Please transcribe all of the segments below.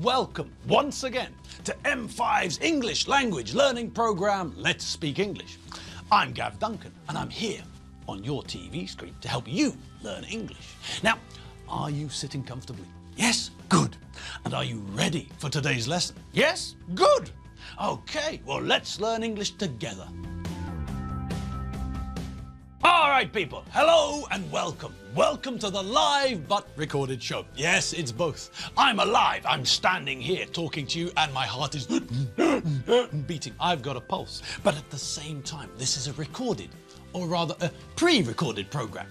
welcome once again to M5's English language learning program, Let's Speak English. I'm Gav Duncan and I'm here on your TV screen to help you learn English. Now, are you sitting comfortably? Yes? Good. And are you ready for today's lesson? Yes? Good. Okay, well, let's learn English together. All right, people, hello and welcome. Welcome to the live but recorded show. Yes, it's both. I'm alive. I'm standing here talking to you and my heart is beating. I've got a pulse. But at the same time, this is a recorded, or rather a pre-recorded program.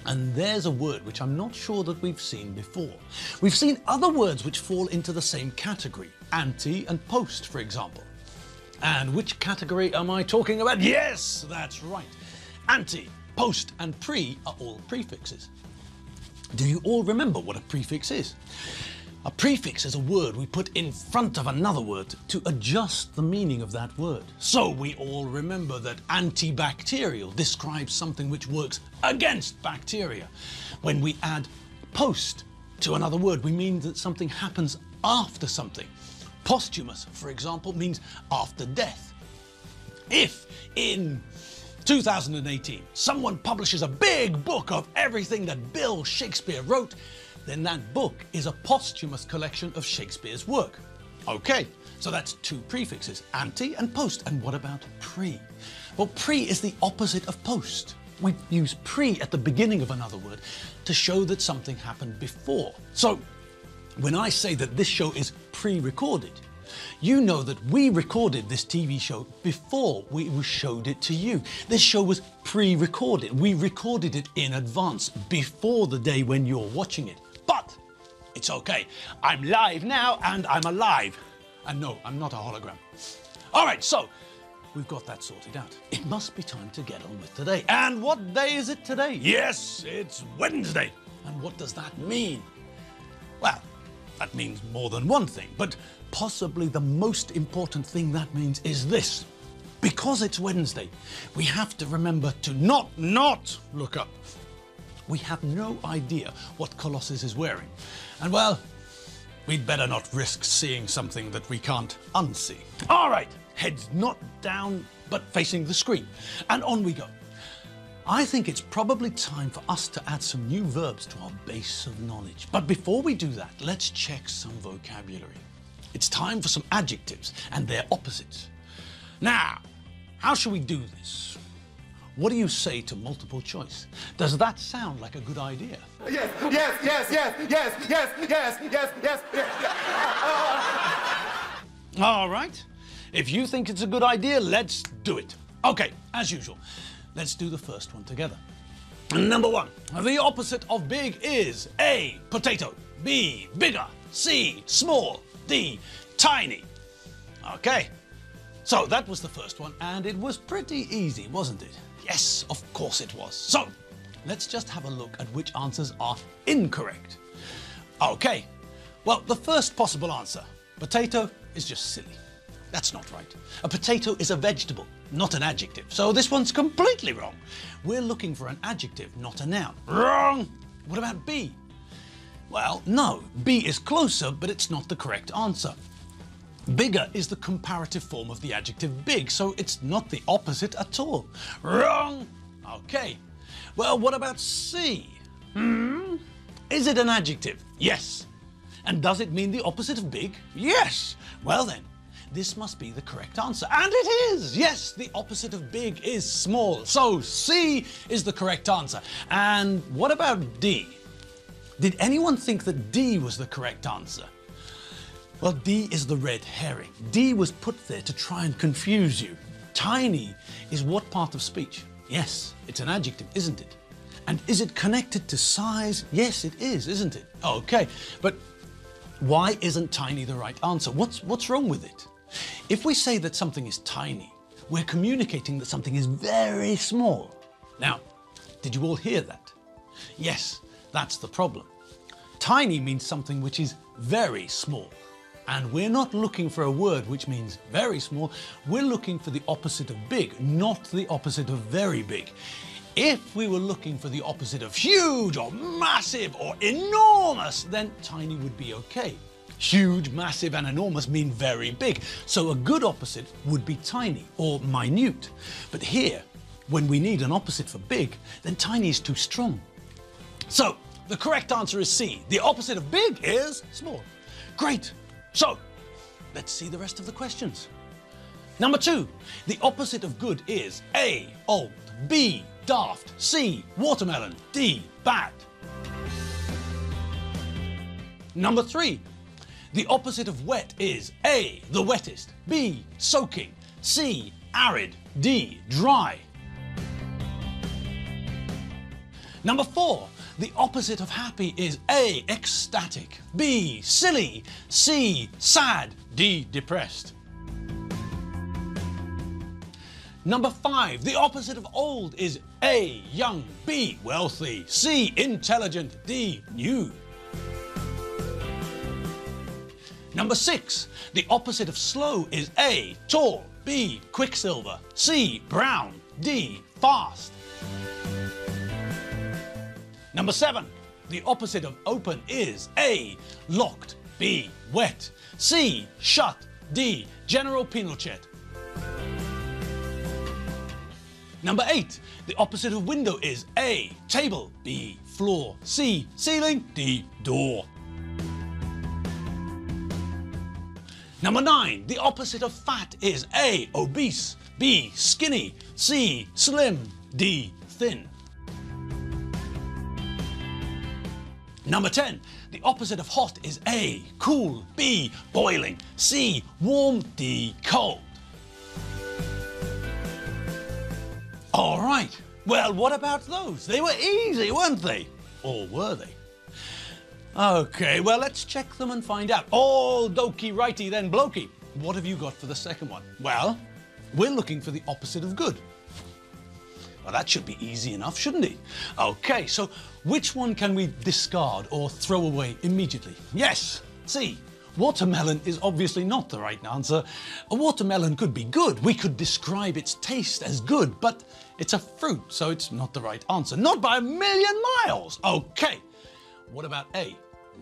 And there's a word which I'm not sure that we've seen before. We've seen other words which fall into the same category, ante and post, for example. And which category am I talking about? Yes, that's right. Ante, post and pre are all prefixes. Do you all remember what a prefix is? A prefix is a word we put in front of another word to adjust the meaning of that word. So we all remember that antibacterial describes something which works against bacteria. When we add post to another word, we mean that something happens after something. Posthumous, for example, means after death. If in 2018, someone publishes a big book of everything that Bill Shakespeare wrote, then that book is a posthumous collection of Shakespeare's work. Okay, so that's two prefixes, ante and post. And what about pre? Well, pre is the opposite of post. We use pre at the beginning of another word to show that something happened before. So when I say that this show is pre-recorded, you know that we recorded this TV show before we showed it to you. This show was pre-recorded. We recorded it in advance, before the day when you're watching it. But it's okay. I'm live now and I'm alive. And no, I'm not a hologram. All right, so we've got that sorted out. It must be time to get on with today. And what day is it today? Yes, it's Wednesday. And what does that mean? Well, that means more than one thing, but possibly the most important thing that means is this. Because it's Wednesday, we have to remember to not look up. We have no idea what Colossus is wearing. And well, we'd better not risk seeing something that we can't unsee. All right, heads not down, but facing the screen. And on we go. I think it's probably time for us to add some new verbs to our base of knowledge. But before we do that, let's check some vocabulary. It's time for some adjectives and their opposites. Now, how shall we do this? What do you say to multiple choice? Does that sound like a good idea? Yes, yes, yes, yes, yes, yes, yes, yes, yes, yes. All right. If you think it's a good idea, let's do it. Okay, as usual. Let's do the first one together. Number one, the opposite of big is A, potato, B, bigger, C, small, D, tiny. Okay, so that was the first one and it was pretty easy, wasn't it? Yes, of course it was. So let's just have a look at which answers are incorrect. Okay, well, the first possible answer, potato, is just silly. That's not right. A potato is a vegetable, not an adjective. So this one's completely wrong. We're looking for an adjective, not a noun. Wrong! What about B? Well, no, B is closer, but it's not the correct answer. Bigger is the comparative form of the adjective big, so it's not the opposite at all. Wrong! Okay. Well, what about C? Is it an adjective? Yes. And does it mean the opposite of big? Yes. Well then, this must be the correct answer. And it is! Yes, the opposite of big is small. So C is the correct answer. And what about D? Did anyone think that D was the correct answer? Well, D is the red herring. D was put there to try and confuse you. Tiny is what part of speech? Yes, it's an adjective, isn't it? And is it connected to size? Yes, it is, isn't it? Okay, but why isn't tiny the right answer? What's wrong with it? If we say that something is tiny, we're communicating that something is very small. Now, did you all hear that? Yes, that's the problem. Tiny means something which is very small. And we're not looking for a word which means very small. We're looking for the opposite of big, not the opposite of very big. If we were looking for the opposite of huge or massive or enormous, then tiny would be okay. Huge, massive and enormous mean very big. So a good opposite would be tiny or minute. But here, when we need an opposite for big, then tiny is too strong. So the correct answer is C. The opposite of big is small. Great. So let's see the rest of the questions. Number 2, the opposite of good is A, old, B, daft, C, watermelon, D, bad. Number 3, the opposite of wet is A, the wettest, B, soaking, C, arid, D, dry. Number 4, the opposite of happy is A, ecstatic, B, silly, C, sad, D, depressed. Number 5, the opposite of old is A, young, B, wealthy, C, intelligent, D, new. Number 6, the opposite of slow is A, tall, B, quicksilver, C, brown, D, fast. Number 7, the opposite of open is A, locked, B, wet, C, shut, D, General Pinochet. Number 8, the opposite of window is A, table, B, floor, C, ceiling, D, door. Number 9, the opposite of fat is A, obese, B, skinny, C, slim, D, thin. Number 10, the opposite of hot is A, cool, B, boiling, C, warm, D, cold. All right, well, what about those? They were easy, weren't they? Or were they? Okay, well, let's check them and find out. All dokey righty then blokey. What have you got for the second one? Well, we're looking for the opposite of good. Well, that should be easy enough, shouldn't it? Okay, so which one can we discard or throw away immediately? Yes, C. Watermelon is obviously not the right answer. A watermelon could be good. We could describe its taste as good, but it's a fruit, so it's not the right answer. Not by a million miles. Okay, what about A?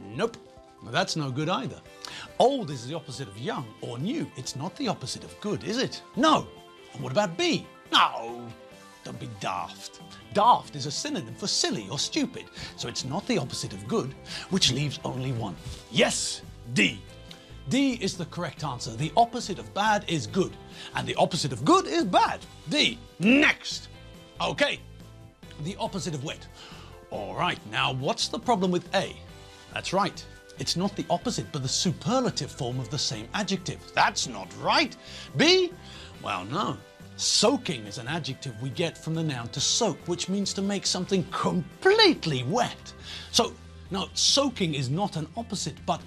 Nope, that's no good either. Old is the opposite of young or new. It's not the opposite of good, is it? No. And what about B? No, don't be daft. Daft is a synonym for silly or stupid, so it's not the opposite of good, which leaves only one. Yes, D. D is the correct answer. The opposite of bad is good, and the opposite of good is bad. D. Next. Okay, the opposite of wet. All right, now what's the problem with A? That's right. It's not the opposite, but the superlative form of the same adjective. That's not right. B? Well, no. Soaking is an adjective we get from the noun to soak, which means to make something completely wet. So, no, soaking is not an opposite, but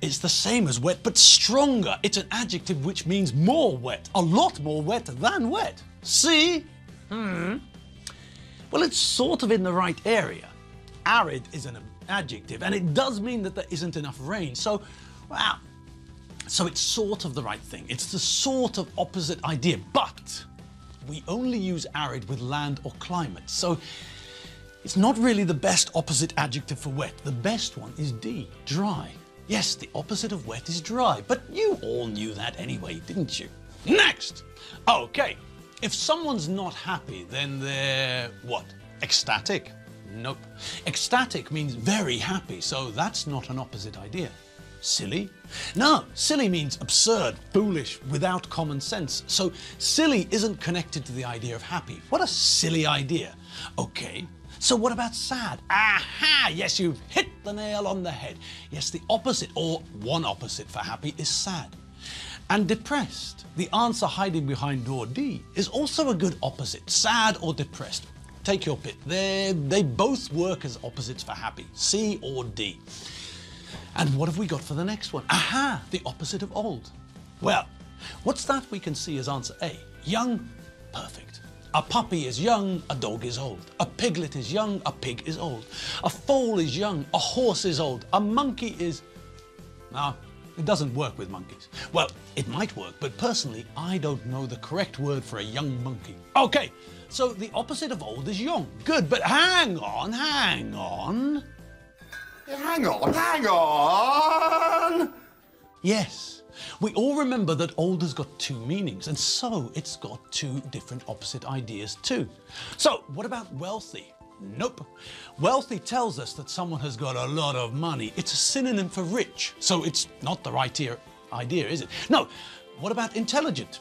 it's the same as wet, but stronger. It's an adjective which means more wet, a lot more wet than wet. C? Well, it's sort of in the right area. Arid is an adjective, and it does mean that there isn't enough rain. So, wow. So it's sort of the right thing. It's the sort of opposite idea, but we only use arid with land or climate. So it's not really the best opposite adjective for wet. The best one is D, dry. Yes, the opposite of wet is dry, but you all knew that anyway, didn't you? Next. Okay. If someone's not happy, then they're what? Ecstatic? Nope. Ecstatic means very happy, so that's not an opposite idea. Silly? No, silly means absurd, foolish, without common sense. So silly isn't connected to the idea of happy. What a silly idea. Okay, so what about sad? Aha! Yes, you've hit the nail on the head. Yes, the opposite, or one opposite for happy, is sad. And depressed, the answer hiding behind door D, is also a good opposite, sad or depressed. Take your pick. They both work as opposites for happy, C or D. And what have we got for the next one? Aha, the opposite of old. Well, what's that we can see as answer A? Young, perfect. A puppy is young, a dog is old. A piglet is young, a pig is old. A foal is young, a horse is old. A monkey is... No, it doesn't work with monkeys. Well, it might work, but personally, I don't know the correct word for a young monkey. Okay, so the opposite of old is young. Good, but hang on. Hang on. Yes. We all remember that old has got two meanings, and so it's got two different opposite ideas too. So what about wealthy? Nope. Wealthy tells us that someone has got a lot of money. It's a synonym for rich, so it's not the right idea, is it? No. What about intelligent?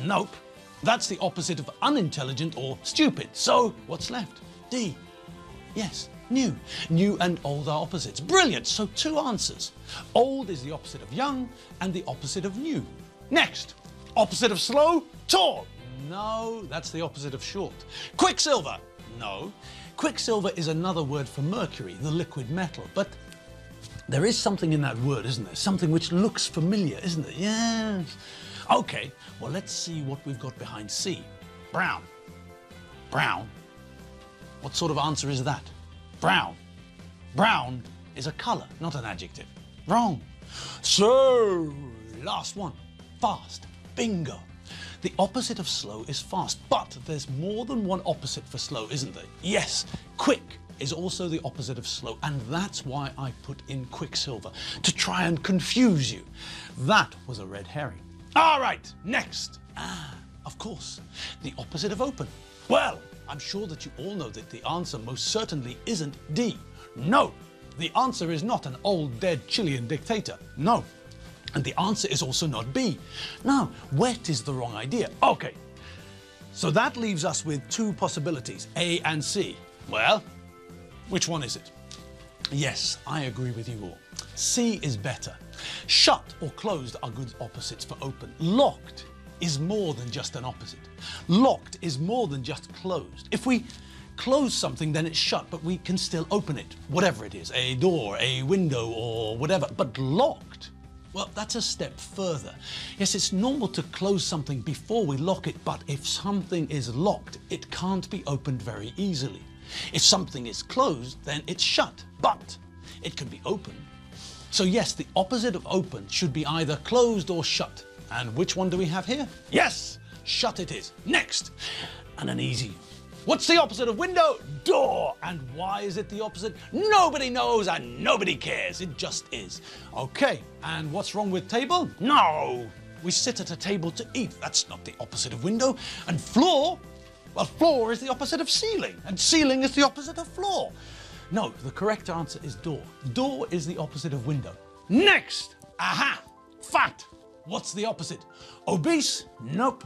Nope. That's the opposite of unintelligent or stupid. So what's left? D. Yes, new. New and old are opposites. Brilliant. So two answers. Old is the opposite of young and the opposite of new. Next. Opposite of slow? Tall. No, that's the opposite of short. Quicksilver? No. Quicksilver is another word for mercury, the liquid metal. But there is something in that word, isn't there? Something which looks familiar, isn't it? Yes. Okay, well, let's see what we've got behind C. Brown. Brown? What sort of answer is that? Brown. Brown is a colour, not an adjective. Wrong. So, last one. Fast. Bingo. The opposite of slow is fast, but there's more than one opposite for slow, isn't there? Yes, quick is also the opposite of slow, and that's why I put in quicksilver, to try and confuse you. That was a red herring. All right, next. Of course, the opposite of open. Well, I'm sure that you all know that the answer most certainly isn't D. No, the answer is not an old dead Chilean dictator. No. And the answer is also not B. No, wet is the wrong idea. Okay, so that leaves us with two possibilities, A and C. Well, which one is it? Yes, I agree with you all. C is better. Shut or closed are good opposites for open. Locked is more than just an opposite. Locked is more than just closed. If we close something, then it's shut, but we can still open it, whatever it is, a door, a window, or whatever. But locked, well, that's a step further. Yes, it's normal to close something before we lock it, but if something is locked, it can't be opened very easily. If something is closed, then it's shut, but it can be opened. So yes, the opposite of open should be either closed or shut. And which one do we have here? Yes, shut it is. Next, and an easy. What's the opposite of window? Door. And why is it the opposite? Nobody knows and nobody cares. It just is. Okay, and what's wrong with table? No, we sit at a table to eat. That's not the opposite of window. And floor? Well, floor is the opposite of ceiling, and ceiling is the opposite of floor. No, the correct answer is door. Door is the opposite of window. Next! Aha! Fat! What's the opposite? Obese? Nope.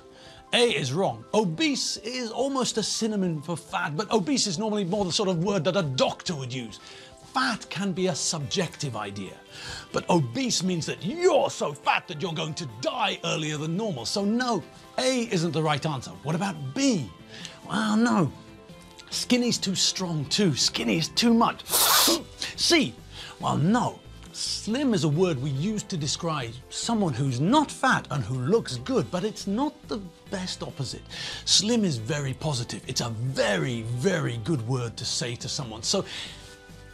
A is wrong. Obese is almost a synonym for fat, but obese is normally more the sort of word that a doctor would use. Fat can be a subjective idea, but obese means that you're so fat that you're going to die earlier than normal. So no, A isn't the right answer. What about B? Well, no. Skinny's too strong too. Skinny is too much. C? Well, no. Slim is a word we use to describe someone who's not fat and who looks good, but it's not the best opposite. Slim is very positive. It's a very, very good word to say to someone. So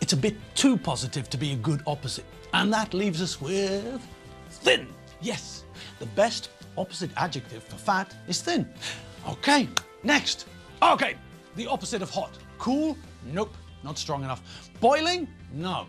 it's a bit too positive to be a good opposite. And that leaves us with thin. Yes, the best opposite adjective for fat is thin. Okay, next. Okay, the opposite of hot. Cool? Nope, not strong enough. Boiling? No.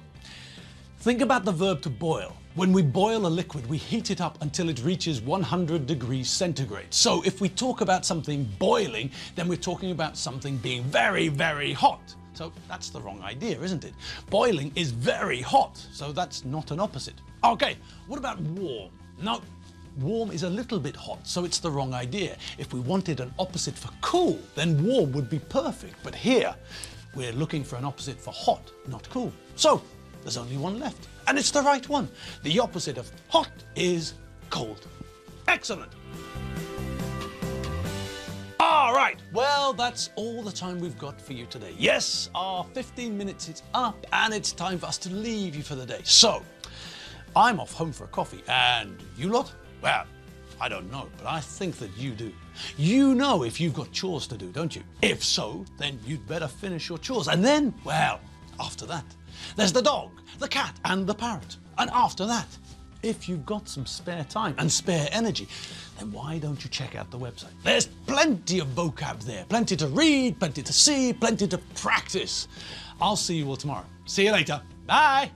Think about the verb to boil. When we boil a liquid, we heat it up until it reaches 100 degrees centigrade. So if we talk about something boiling, then we're talking about something being very, very hot. So that's the wrong idea, isn't it? Boiling is very hot, so that's not an opposite. Okay, what about warm? No, warm is a little bit hot, so it's the wrong idea. If we wanted an opposite for cool, then warm would be perfect. But here, we're looking for an opposite for hot, not cool. So there's only one left, and it's the right one. The opposite of hot is cold. Excellent. All right, well, that's all the time we've got for you today. Yes, our 15 minutes is up, and it's time for us to leave you for the day. So, I'm off home for a coffee, and you lot? Well, I don't know, but I think that you do. You know if you've got chores to do, don't you? If so, then you'd better finish your chores, and then, well, after that, there's the dog, the cat, and the parrot. And after that, if you've got some spare time and spare energy, then why don't you check out the website? There's plenty of vocab there, plenty to read, plenty to see, plenty to practice. I'll see you all tomorrow. See you later. Bye.